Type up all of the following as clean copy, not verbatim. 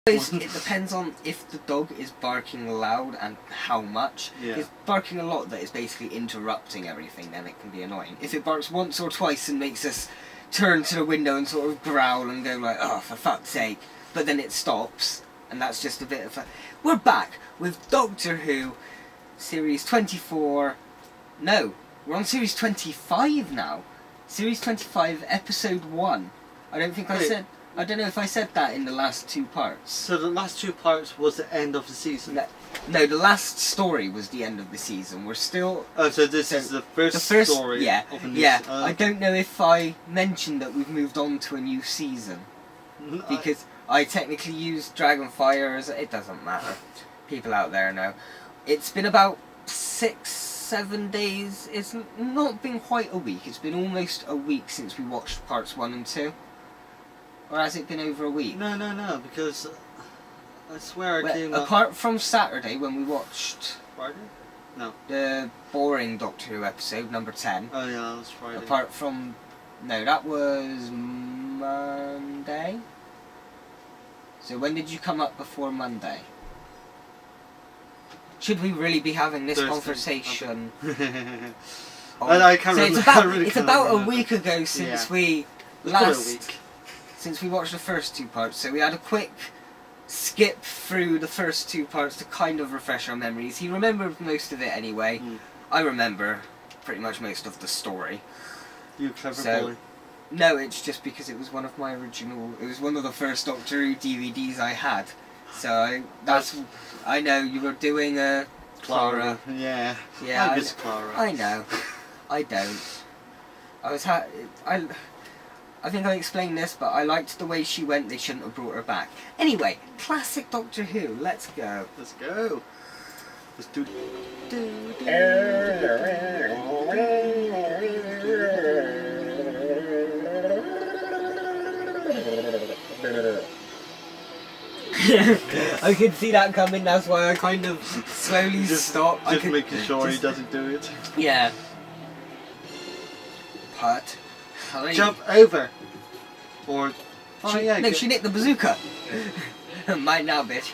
It depends on if the dog is barking loud and how much. Yeah. If it's barking a lot that is basically interrupting everything, then it can be annoying. If it barks once or twice and makes us turn to the window and sort of growl and go like, oh, for fuck's sake, but then it stops, and that's just a bit of a... We're back with Doctor Who, Series 24... No, we're on Series 25 now. Series 25, Episode 1. I don't think I said... I don't know if I said that in the last two parts. So the last two parts was the end of the season? No, the last story was the end of the season. We're still... Oh, so this is the first story of a new season. I don't know if I mentioned that we've moved on to a new season. Because I technically used Dragonfire as... It doesn't matter. People out there know. It's been about 6-7 days. It's not been quite a week. It's been almost a week since we watched parts 1 and 2. Or has it been over a week? No, because I swear I came apart from Saturday when we watched... Friday? No. The boring Doctor Who episode, number 10. Oh yeah, that was Friday. Apart from... No, that was Monday? So when did you come up before Monday? Should we really be having this conversation? I can't remember. It's about a week ago since we last... Since we watched the first two parts, so we had a quick skip through the first two parts to kind of refresh our memories. He remembered most of it anyway. I remember pretty much most of the story. You clever boy. No, it's just because it was one of my original... It was one of the first Doctor Who DVDs I had. So I know you were doing a Clara. Yeah. Yeah. I miss Clara. I know. I don't. I think I explained this, but I liked the way she went. They shouldn't have brought her back. Anyway, classic Doctor Who. Let's go. Let's go. Let's do. I could see that coming. That's why I kind of slowly stopped. Just making sure he doesn't do it. Yeah. Part. Jump over! Or... She nicked the bazooka! Mine now, bitch.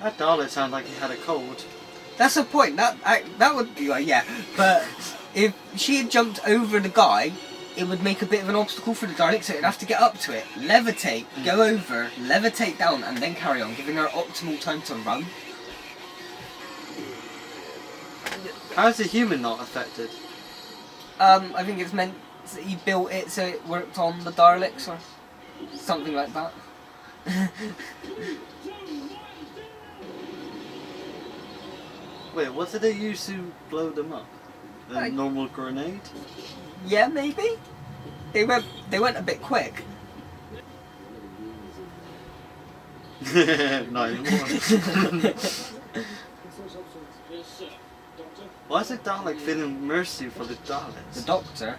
That Dalek sounded like he had a cold. That's the point, that would be like, yeah. But if she had jumped over the guy, it would make a bit of an obstacle for the Dalek, so it'd have to get up to it, levitate, go over, levitate down, and then carry on, giving her optimal time to run. How is the human not affected? I think it's meant that he built it so it worked on the Daleks or something like that. Wait, what did they use to blow them up? A normal grenade? Yeah, maybe. They went a bit quick. Not anymore. Why is the Dalek feeling mercy for the Daleks? The Doctor?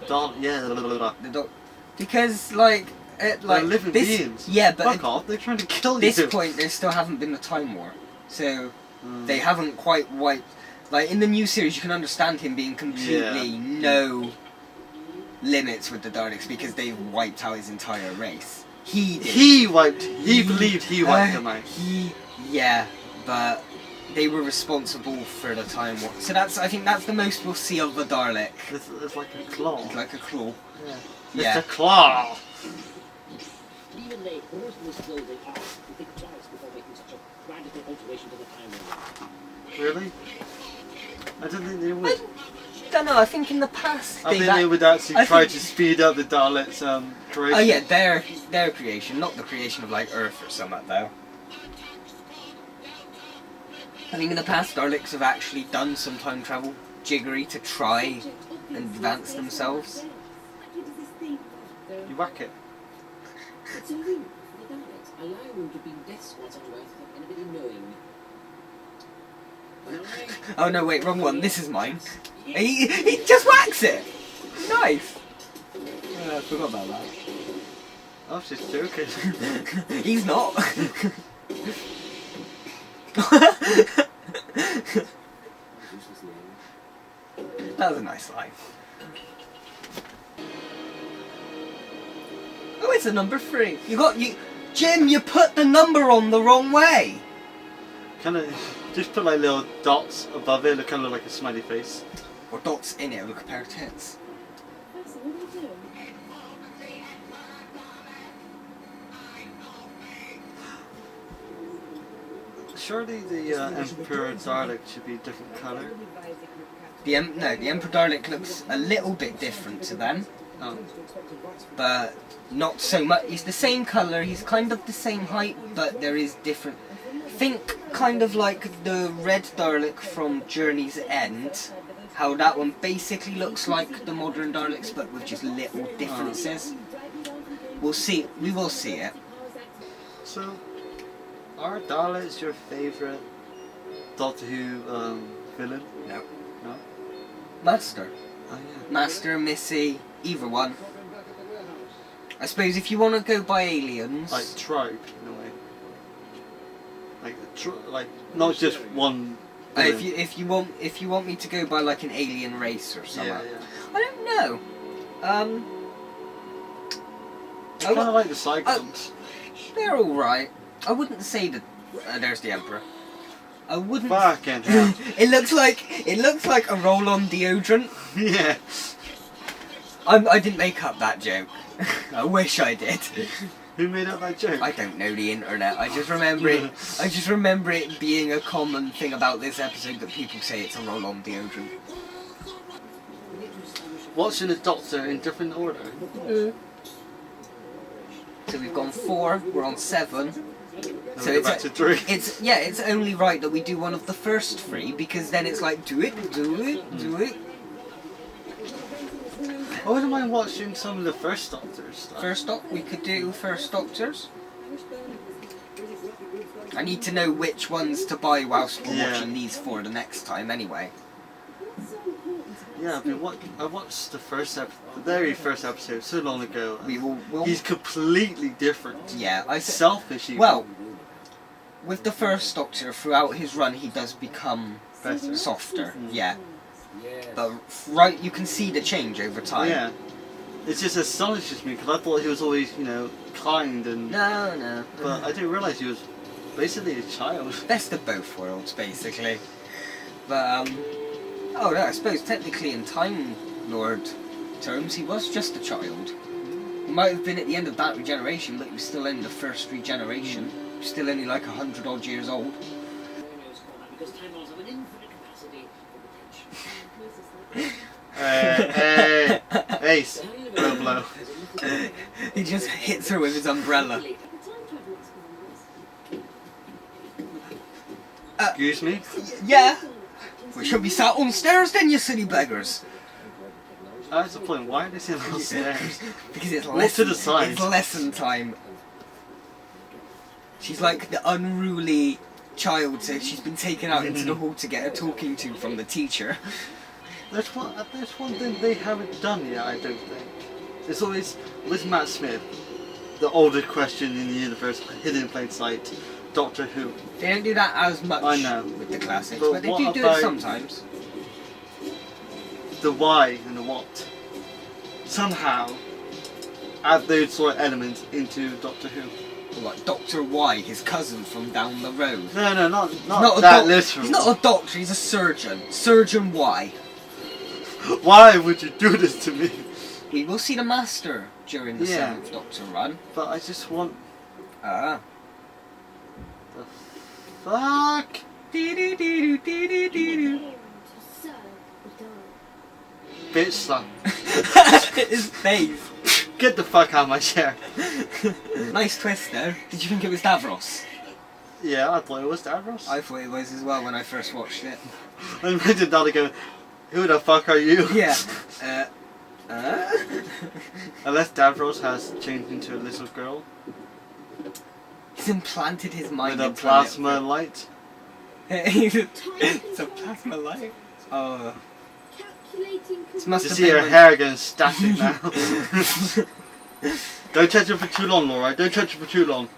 Because, like... They're living beings. Yeah, but... Fuck off, they're trying to kill you. At this point, there still haven't been the Time War. So, they haven't quite wiped... Like, in the new series, you can understand him being completely no limits with the Daleks because they've wiped out his entire race. He did. He believed he wiped them out. Yeah, but... They were responsible for the Time War. So I think that's the most we'll see of the Dalek. It's like a claw. It's like a claw. Yeah. It's a claw! Even they personally slow they are. You think twice before making such a radical alteration to the Time War. Really? I don't think they would. I don't know, I think in the past... I think they would actually try to speed up the Daleks' creation. Oh yeah, their creation, not the creation of like Earth or something though. I think in the past Daleks have actually done some time travel jiggery to try and advance themselves. You whack it. It's a loop for the Daleks, allowing them to be despots on Earth without anybody knowing. Oh no, wait, wrong one. This is mine. He just whacks it. Nice. I forgot about that. I was just joking. He's not. That was a nice line. Oh it's a number 3. Jim, you put the number on the wrong way. Kind of just put like little dots above it, look kind of like a smiley face. Or dots in it, look a pair of tits. Professor, what are you doing? Surely the Emperor Dalek should be a different colour. The Emperor Dalek looks a little bit different to them, Oh. but not so much. He's the same colour, he's kind of the same height, but there is different. Think kind of like the red Dalek from Journey's End, how that one basically looks like the modern Daleks, but with just little differences. We will see it. So, are Daleks your favourite Doctor Who villain? No. No? Master. Oh yeah. Master, Missy, either one. I suppose if you want to go by aliens... Like tribe, in a way. Like not just one. Villain. if you want me to go by like an alien race or something. Yeah, yeah. I don't know. I kind of like the Cyclones. They're all right. I wouldn't say that. There's the Emperor. I wouldn't. Fucking hell. It looks like a roll-on deodorant. Yeah. I didn't make up that joke. I wish I did. Who made up that joke? I don't know the internet. I just remember it. I just remember it being a common thing about this episode that people say it's a roll-on deodorant. Watching the Doctor in different order. So we've gone 4. We're on 7. So it's back to 3. It's only right that we do one of the first 3 because then it's like do it. I wouldn't mind watching some of the first Doctors stuff. We could do first Doctors. I need to know which ones to buy whilst we're watching these for the next time anyway. Yeah, I watched the very first episode so long ago. We'll He's completely different. Yeah, Selfish even. Well, with the first Doctor, throughout his run, he does become better. softer. Mm. Yeah, but right, you can see the change over time. Yeah, it just astonishes me because I thought he was always, kind and. No. But I didn't realise he was basically a child. Best of both worlds, basically. But oh no, I suppose technically in Time Lord terms, he was just a child. He might have been at the end of that regeneration, but he was still in the first regeneration. He was still only like 100 odd years old. Because Time Lords have an infinite capacity for potential. Hey, Ace, blow. He just hits her with his umbrella. Excuse me? Yeah. We should be sat on stairs then, you silly beggars. That's the point. Why are they sitting on stairs? Because it's Walk to the side. It's lesson time. She's like the unruly child, so she's been taken out into the hall to get a talking to from the teacher. There's one thing they haven't done yet, I don't think. It's always with Matt Smith, the oldest question in the universe, hidden in plain sight, Doctor Who. They don't do that as much I know. with the classics, But but they what do about it sometimes. The why and the what. Somehow, add those sort of elements into Doctor Who. Like Dr. Y, his cousin from down the road. No, not Not that literal. He's not a doctor, he's a surgeon. Surgeon Y. Why would you do this to me? We will see the Master during the 7th Doctor run. But I just want... Ah. The fuck? Bitch slap. His face. Get the fuck out of my chair. Nice twist though. Did you think it was Davros? Yeah, I thought it was Davros. I thought it was as well when I first watched it. I imagine Dad go, who the fuck are you? Yeah. Unless Davros has changed into a little girl. He's implanted his mind With a into plasma light. It's a plasma light? Oh. It must You have see been her when- hair getting static now. Don't touch it for too long, Laura. Don't touch it for too long.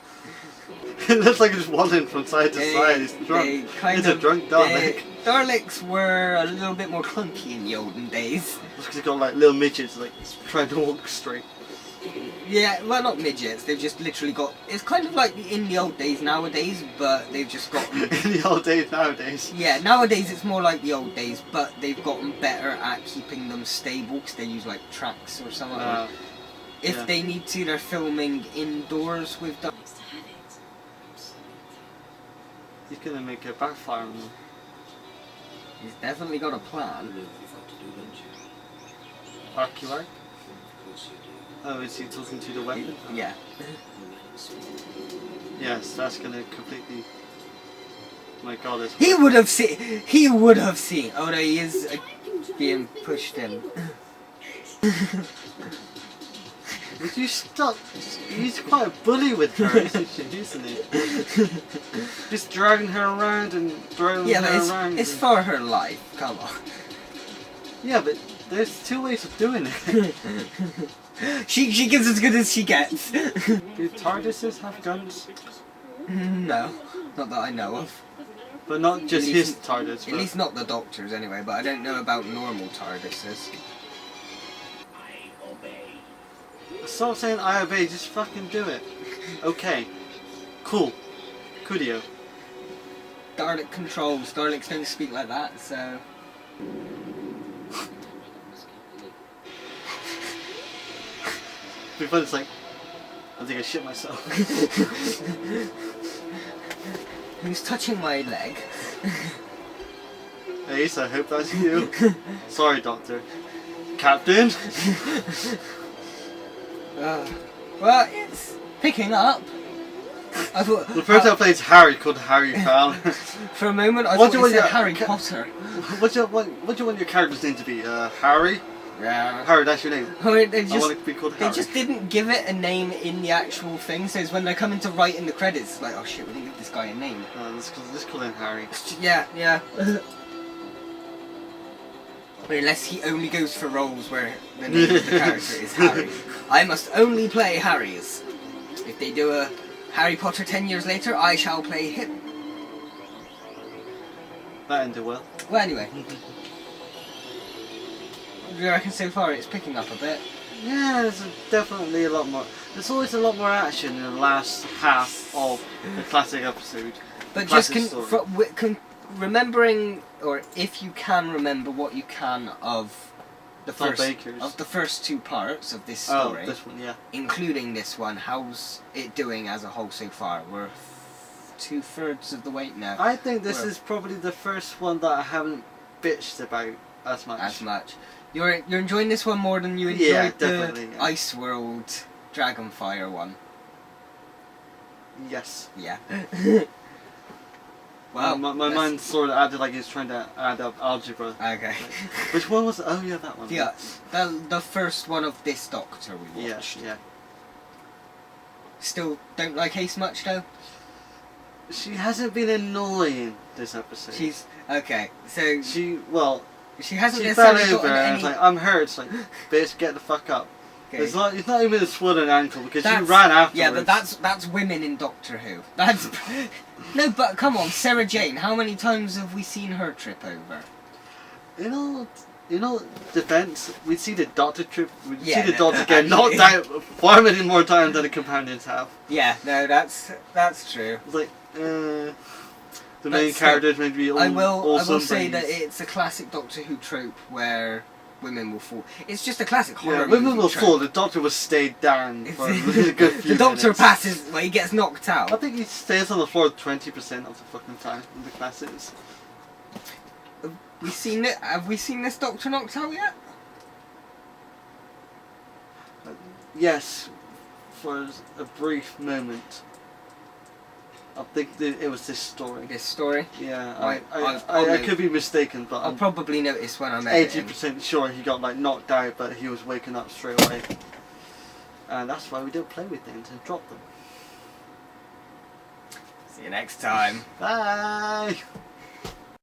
It looks like it's wobbling from side to side. It's drunk. It's a drunk Dalek. Daleks were a little bit more clunky in the olden days. It's because it's got like little midgets like trying to walk straight. Yeah, well, not midgets. They've just literally got. It's kind of like in the old days nowadays, but they've just got. In the old days nowadays. Yeah, nowadays it's more like the old days, but they've gotten better at keeping them stable because they use like tracks or something. If yeah. they need to, they're filming indoors with them. Nice to have it. He's gonna make a backfire on them. He's definitely got a You plan. know what you've got to do, don't you? Arcular? Of course you do. Oh, is he talking to the weapon? Yeah. Yes, that's gonna completely. My God, it's. He would have seen. He would have seen. Oh no, he is being pushed in. Would you stop? He's quite a bully with her, isn't he? Just dragging her around and throwing Yeah, her but around. it's for her life. Come on. Yeah, but there's two ways of doing it. She gives as good as she gets. Do TARDISes have guns? No, not that I know of. But not just At his least- TARDIS. At But least not the Doctors anyway, but I don't know about normal TARDISes. I obey. stop saying I obey, just fucking do it. Okay. Cool. Coolio. Dalek controls. Daleks don't speak like that, so... Be fun, it's like, I think I shit myself. Who's touching my leg? Ace, I hope that's you. Sorry, Doctor. Captain? Well, it's picking up. I thought... The person I played is Harry, called Harry Fowl. For a moment, I What thought do it you said want your- Harry Potter. What do you want your character's name to be? Harry? Yeah. Harry, that's your name. I mean, I want to be called They Harry. just didn't give it a name in the actual thing, so it's when they're coming to write in the credits, it's like, oh shit, we didn't give this guy a name. Let's call him Harry. Yeah, yeah. Unless he only goes for roles where the name of the character is Harry. I must only play Harry's. If they do a Harry Potter 10 years later, I shall play him. That ended well. Well, anyway. Do you reckon so far it's picking up a bit? Yeah, there's definitely a lot more. There's always a lot more action in the last half of the classic episode. But Classic just story. remembering, or if you can remember what you can of the Tom first Baker's. of the first two parts of this Oh, story, this one, yeah. including this one, how's it doing as a whole so far? We're 2/3 of the way now. I think this Well- is probably the first one that I haven't bitched about as much. As much. You're enjoying this one more than you enjoyed Yeah, the definitely, yeah. Ice World Dragonfire one. Yes. Yeah. Well, my that's- mind sort of acted like he was trying to add up algebra. Okay. Which one was it? Oh, yeah, that one. Yeah, the first one of this Doctor we Yeah, watched. yeah. Still don't like Ace much though. She hasn't been annoying this episode. She's okay. So She hasn't she fell necessarily over gotten and any. it's like, I'm hurt. It's like, bitch, get the fuck up. Okay. It's not even a swollen ankle because she That's- ran afterwards. Yeah, but that's women in Doctor Who. That's no, but come on, Sarah Jane. How many times have we seen her trip over? You know, defense. We see the Doctor trip. We Yeah, see the no, Doctor get actually. knocked out far many more times than the companions have. Yeah, no, that's true. It's like, the But main still, characters may be all I will say sunburns. that it's a classic Doctor Who trope where women will fall. It's just a classic Yeah, horror. women movie will trope. fall. The Doctor will stay down for a good few The Doctor minutes. passes, well, he gets knocked I out. think he stays on the floor 20% of the fucking time in the classics. Have we seen this Doctor knocked out yet? Yes, for a brief moment. I think it was this story. This story. Yeah, Right, I could be mistaken, but I'll I'm probably notice when I'm editing. 80% sure he got like knocked out, but he was waking up straight away. And that's why we don't play with things and drop them. See you next time. Bye!